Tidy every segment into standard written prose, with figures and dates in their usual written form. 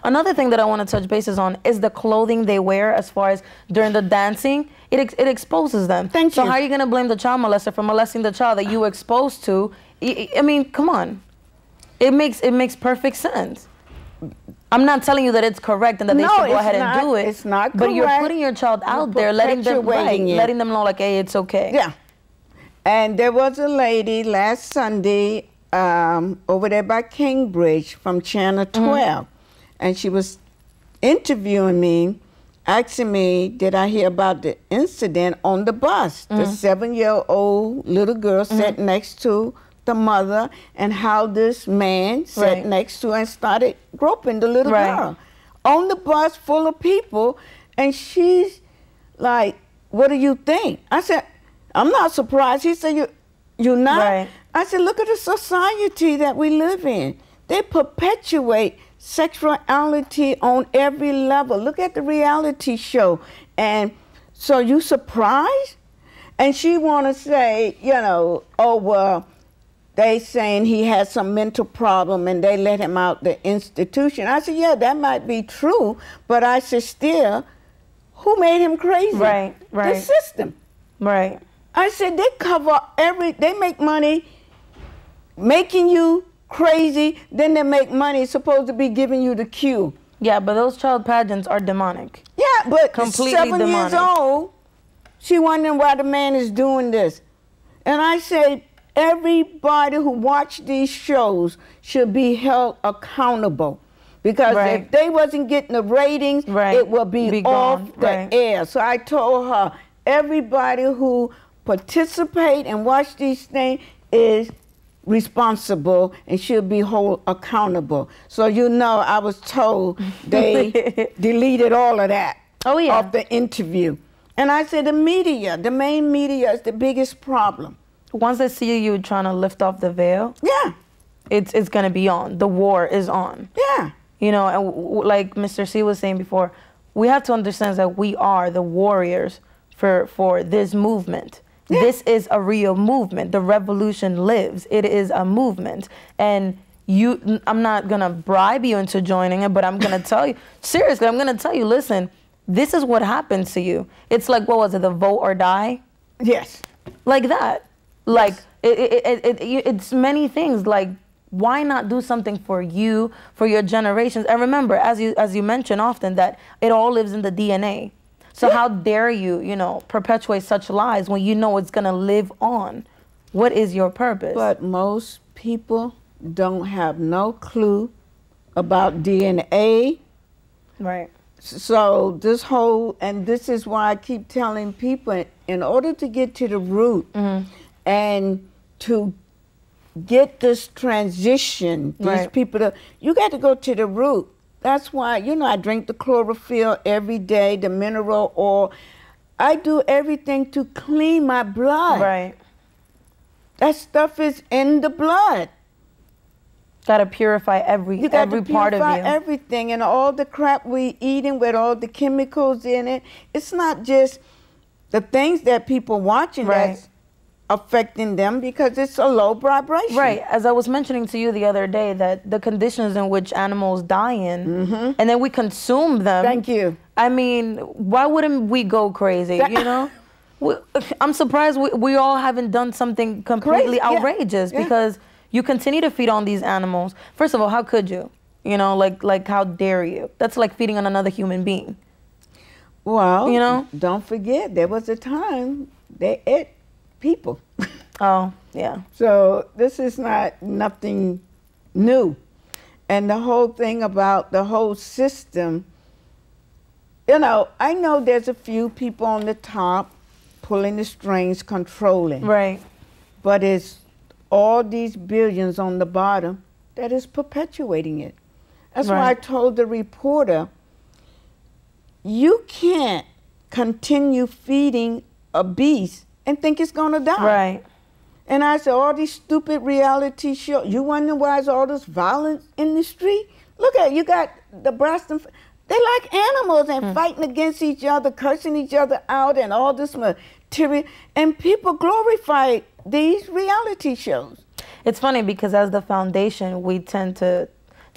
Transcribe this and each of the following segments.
Another thing that I want to touch bases on is the clothing they wear as far as during the dancing. It exposes them. So how are you going to blame the child molester for molesting the child that you were exposed to? I mean, come on. It makes perfect sense. I'm not telling you that it's correct and that they should go ahead and do it. It's not correct. But you're putting your child out there, letting them know, like, hey, it's okay. Yeah. And there was a lady last Sunday over there by Cambridge from Channel 12. And she was interviewing me, asking me, did I hear about the incident on the bus? The 7-year-old little girl sat next to the mother, and how this man sat next to her and started groping the little girl on the bus full of people. And she's like, what do you think? I said, I'm not surprised. He said, you're not? I said, look at the society that we live in. They perpetuate sexuality on every level. Look at the reality show. And so you surprised? And she want to say, you know, oh, well, they saying he has some mental problem and they let him out the institution. I said, yeah, that might be true. But I said, still, who made him crazy? The system. I said, they cover they make money making you crazy, then they make money supposed to be giving you the cue. Yeah, but those child pageants are demonic. Yeah, but completely 7 demonic. years old, she wondering why the man is doing this. And I said, everybody who watch these shows should be held accountable. Because if they wasn't getting the ratings, it will be off the air. So I told her, everybody who participate and watch these things is responsible and should be held accountable. So you know, I was told they deleted all of that off the interview. And I said the media, the main media is the biggest problem. Once they see you trying to lift off the veil, it's going to be on. The war is on. Yeah. You know, and like Mr. C was saying before, we have to understand that we are the warriors for this movement. Yeah. This is a real movement. The revolution lives. It is a movement. And I'm not going to bribe you into joining it, but I'm going to tell you, seriously, I'm going to tell you, listen, this is what happens to you. It's like, what was it, the vote or die? Yes. Like that. Like, it's many things. Like, why not do something for you, for your generations? And remember, as you mention often, that it all lives in the DNA. So how dare you, you know, perpetuate such lies when you know it's going to live on? What is your purpose? But most people don't have no clue about DNA. Right. So this whole, and this is why I keep telling people, in order to get to the root and to get this transition, these people, you got to go to the root. That's why, you know, I drink the chlorophyll every day, the mineral oil. I do everything to clean my blood. Right. That stuff is in the blood. Got to purify every part of you. Everything, and all the crap we eating with all the chemicals in it. It's not just the things that people watching that's affecting them, because it's a low vibration. Right. As I was mentioning to you the other day, that the conditions in which animals die in, and then we consume them. Thank you. I mean, why wouldn't we go crazy, you know? I'm surprised we all haven't done something completely outrageous, because you continue to feed on these animals. First of all, how could you? You know, like how dare you? That's like feeding on another human being. Well, you know, don't forget, there was a time they ate people. Oh, yeah. So this is nothing new. And the whole thing about the whole system, you know, I know there's a few people on the top pulling the strings, controlling. Right. But it's all these billions on the bottom that is perpetuating it. That's why I told the reporter, you can't continue feeding a beast and think it's going to die. Right. And I said, all these stupid reality shows, you wonder why there's all this violence in the street? Look at it, you got the Boston, they like animals and fighting against each other, cursing each other out and all this material. And people glorify these reality shows. It's funny because as the foundation, we tend to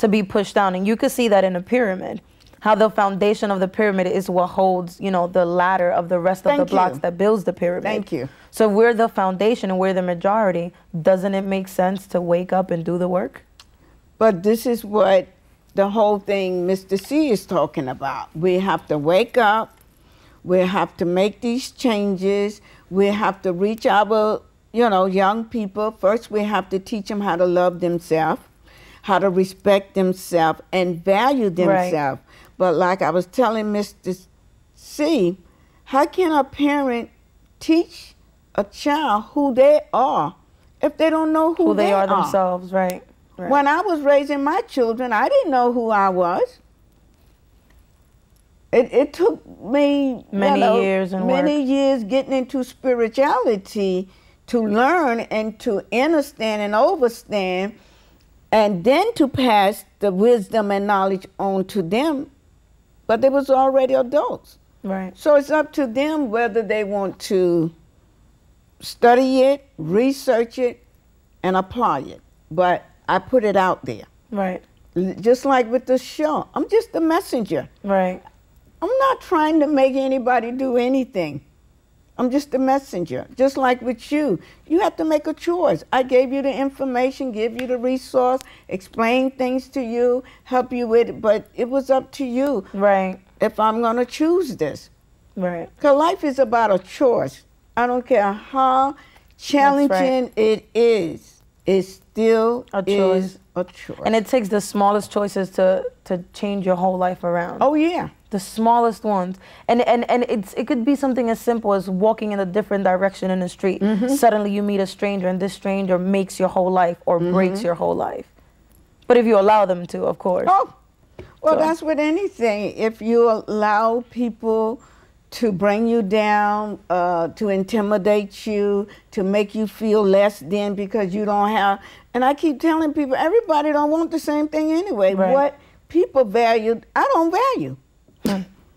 to be pushed down. And you could see that in a pyramid, how the foundation of the pyramid is what holds, you know, the ladder of the rest of the blocks that builds the pyramid. Thank you. So we're the foundation and we're the majority. Doesn't it make sense to wake up and do the work? But this is what the whole thing Mr. C is talking about. We have to wake up. We have to make these changes. We have to reach our, you know, young people. First, we have to teach them how to love themselves, how to respect themselves, and value themselves. Right. But like I was telling Mr. C, how can a parent teach a child who they are if they don't know who they are themselves? Right. Right. When I was raising my children, I didn't know who I was. It took me many years getting into spirituality to learn and to understand and understand, and then to pass the wisdom and knowledge on to them. But they was already adults. Right. So it's up to them whether they want to study it, research it, and apply it. But I put it out there. Right. Just like with the show. I'm just a messenger. Right. I'm not trying to make anybody do anything. I'm just a messenger. Just like with you. You have to make a choice. I gave you the information, give you the resource, explain things to you, help you with it, but it was up to you. Right. If I'm going to choose this. Right. Because life is about a choice. I don't care how challenging it is. It still is a choice. And it takes the smallest choices to change your whole life around. Oh, yeah. The smallest ones. And it could be something as simple as walking in a different direction in the street. Mm-hmm. Suddenly you meet a stranger and this stranger makes your whole life or breaks your whole life. But if you allow them to, of course. Oh, well, that's with anything. If you allow people to bring you down, to intimidate you, to make you feel less than because you don't have, and I keep telling people, everybody don't want the same thing anyway. Right. What people value, I don't value.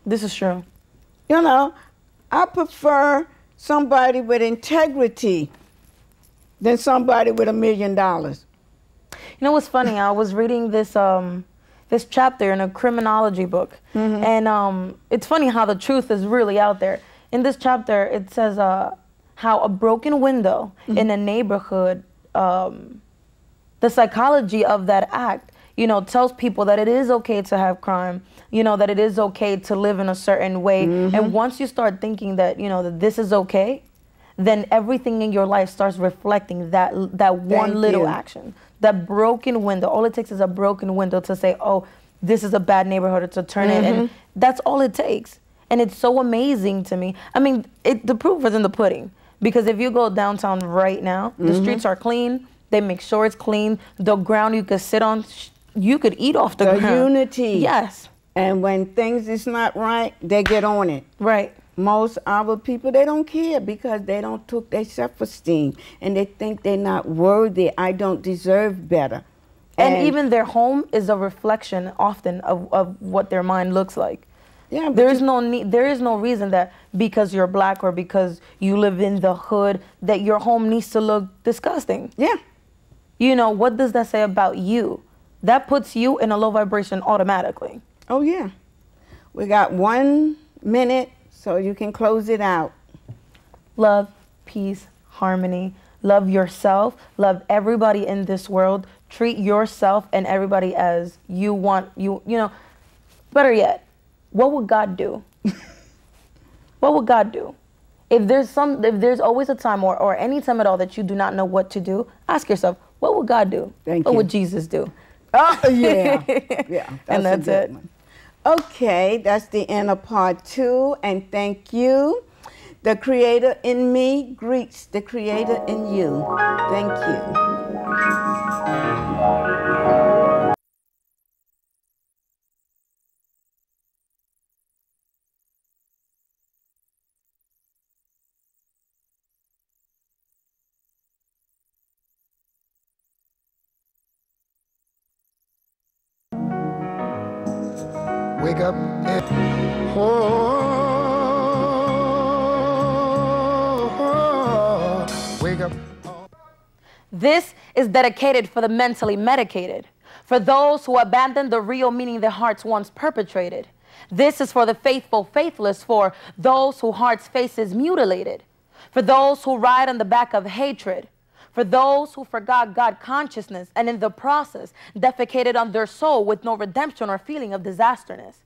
This is true. You know, I prefer somebody with integrity than somebody with $1 million. You know what's funny? I was reading this this chapter in a criminology book, and it's funny how the truth is really out there. In this chapter, it says how a broken window in a neighborhood, the psychology of that act, you know, tells people that it is okay to have crime, you know, that it is okay to live in a certain way. And once you start thinking that, you know, that this is okay, then everything in your life starts reflecting that one little action. That broken window, all it takes is a broken window to say, oh, this is a bad neighborhood, or to turn it, and that's all it takes. And it's so amazing to me. I mean, the proof is in the pudding, because if you go downtown right now, the streets are clean, they make sure it's clean, the ground you could sit on, you could eat off the ground. The unity. Yes. And when things is not right, they get on it. Right. Most our people, they don't care because they don't took their self-esteem and they think they're not worthy. I don't deserve better. And even their home is a reflection often of what their mind looks like. Yeah, there is no reason that because you're black or because you live in the hood that your home needs to look disgusting. Yeah. You know, what does that say about you? That puts you in a low vibration automatically. Oh, yeah. We got 1 minute, so you can close it out. Love, peace, harmony. Love yourself. Love everybody in this world. Treat yourself and everybody as you want. You know, better yet, what would God do? What would God do? If there's always a time or any time at all that you do not know what to do, ask yourself, what would God do? Thank you. What would Jesus do? Oh, yeah. Yeah. And that's it. One. Okay, that's the end of part 2, and thank you. The Creator in me greets the Creator in you. Thank you. Wake up and wake up. This is dedicated for the mentally medicated, For those who abandon the real meaning their hearts once perpetrated. This is for the faithful, faithless, for those whose hearts' faces mutilated. For those who ride on the back of hatred. For those who forgot God consciousness and in the process defecated on their soul with no redemption or feeling of disasterness.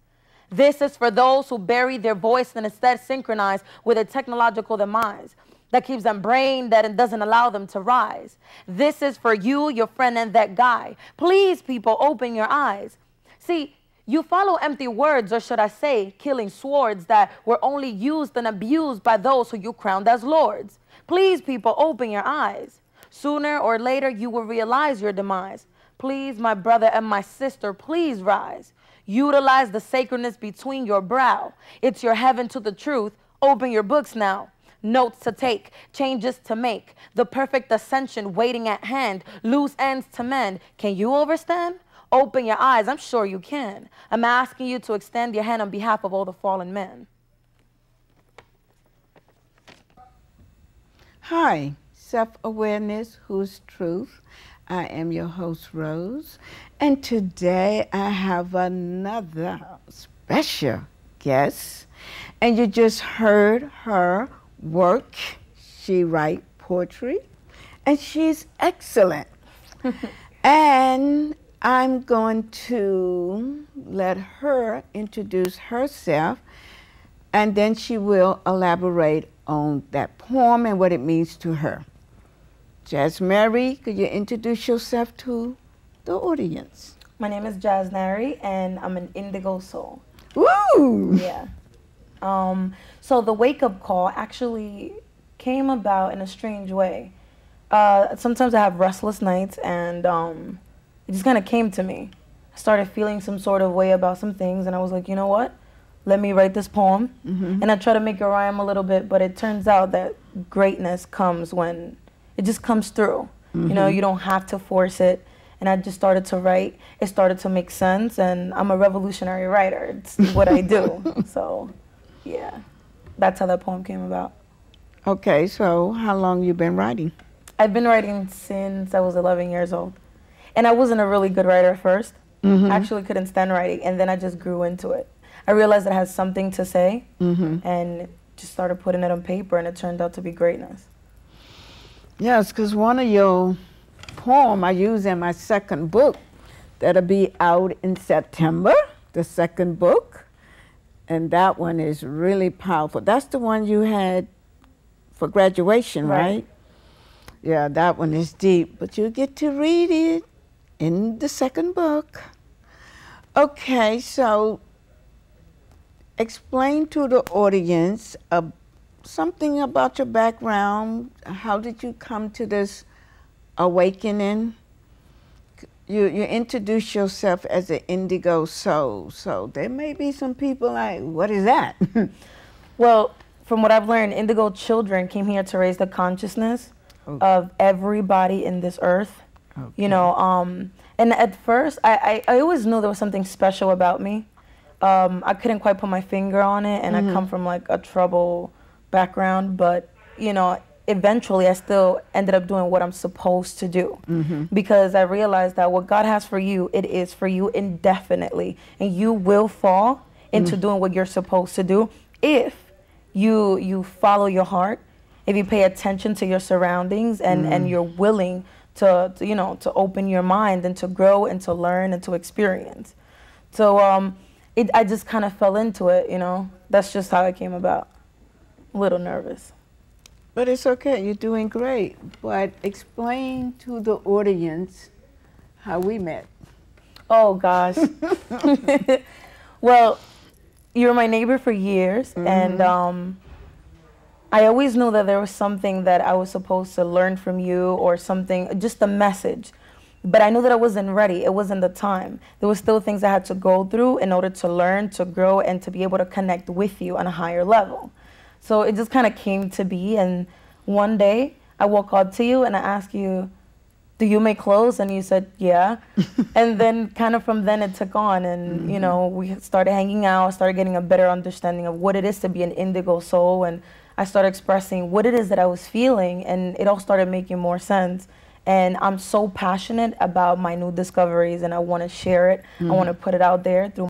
This is for those who bury their voice and instead synchronize with a technological demise that keeps them brain dead and doesn't allow them to rise. This is for you, your friend, and that guy. Please, people, open your eyes. See, you follow empty words, or should I say, killing swords that were only used and abused by those who you crowned as lords. Please, people, open your eyes. Sooner or later, you will realize your demise. Please, my brother and my sister, please rise. Utilize the sacredness between your brow. It's your heaven to the truth. Open your books now. Notes to take, changes to make, the perfect ascension waiting at hand, loose ends to mend. Can you overstand? Open your eyes, I'm sure you can. I'm asking you to extend your hand on behalf of all the fallen men. Hi, Self-Awareness, Whose Truth? I am your host, Rose, and today I have another special guest, and you just heard her work. She writes poetry, and she's excellent. And I'm going to let her introduce herself, and then she will elaborate on that poem and what it means to her. Jasmary, could you introduce yourself to the audience? My name is Jasnary, and I'm an indigo soul. Woo! Yeah. So the wake-up call actually came about in a strange way. Sometimes I have restless nights, and it just kind of came to me. I started feeling some sort of way about some things, and I was like, you know what? Let me write this poem. And I try to make it rhyme a little bit, but it turns out that greatness comes when it just comes through. You know, you don't have to force it. And I just started to write. It started to make sense, and I'm a revolutionary writer. It's what I do. So, yeah, that's how that poem came about. Okay, so how long you been writing? I've been writing since I was 11 years old. And I wasn't a really good writer at first. I actually couldn't stand writing, and then I just grew into it. I realized it has something to say, and just started putting it on paper, and it turned out to be greatness. Yes, because one of your poem I use in my second book that'll be out in September, the second book, and that one is really powerful. That's the one you had for graduation, right? Yeah, that one is deep, but you get to read it in the second book. Okay, so explain to the audience something about your background. How did you come to this awakening? You introduce yourself as an indigo soul, so there may be some people like, what is that? Well, from what I've learned, indigo children came here to raise the consciousness of everybody in this earth. You know, and at first, I always knew there was something special about me. I couldn't quite put my finger on it, and I come from like a trouble background, but you know, eventually I still ended up doing what I'm supposed to do, because I realized that what God has for you, it is for you indefinitely, and you will fall into doing what you're supposed to do if you follow your heart, if you pay attention to your surroundings, and you're willing to you know, to open your mind and to grow and to learn and to experience. So I just kind of fell into it, you know. That's just how it came about. A little nervous. But it's okay, you're doing great. But explain to the audience how we met. Oh gosh. Well, you were my neighbor for years, and I always knew that there was something that I was supposed to learn from you, or something, just a message. But I knew that I wasn't ready. It wasn't the time. There were still things I had to go through in order to learn, to grow, and to be able to connect with you on a higher level. So it just kind of came to be, and one day I woke up to you and I asked you, do you make clothes? And you said, yeah. And then kind of from then it took on, and you know, we started hanging out, started getting a better understanding of what it is to be an indigo soul, and I started expressing what it is that I was feeling, and it all started making more sense. And I'm so passionate about my new discoveries, and I want to share it. I want to put it out there through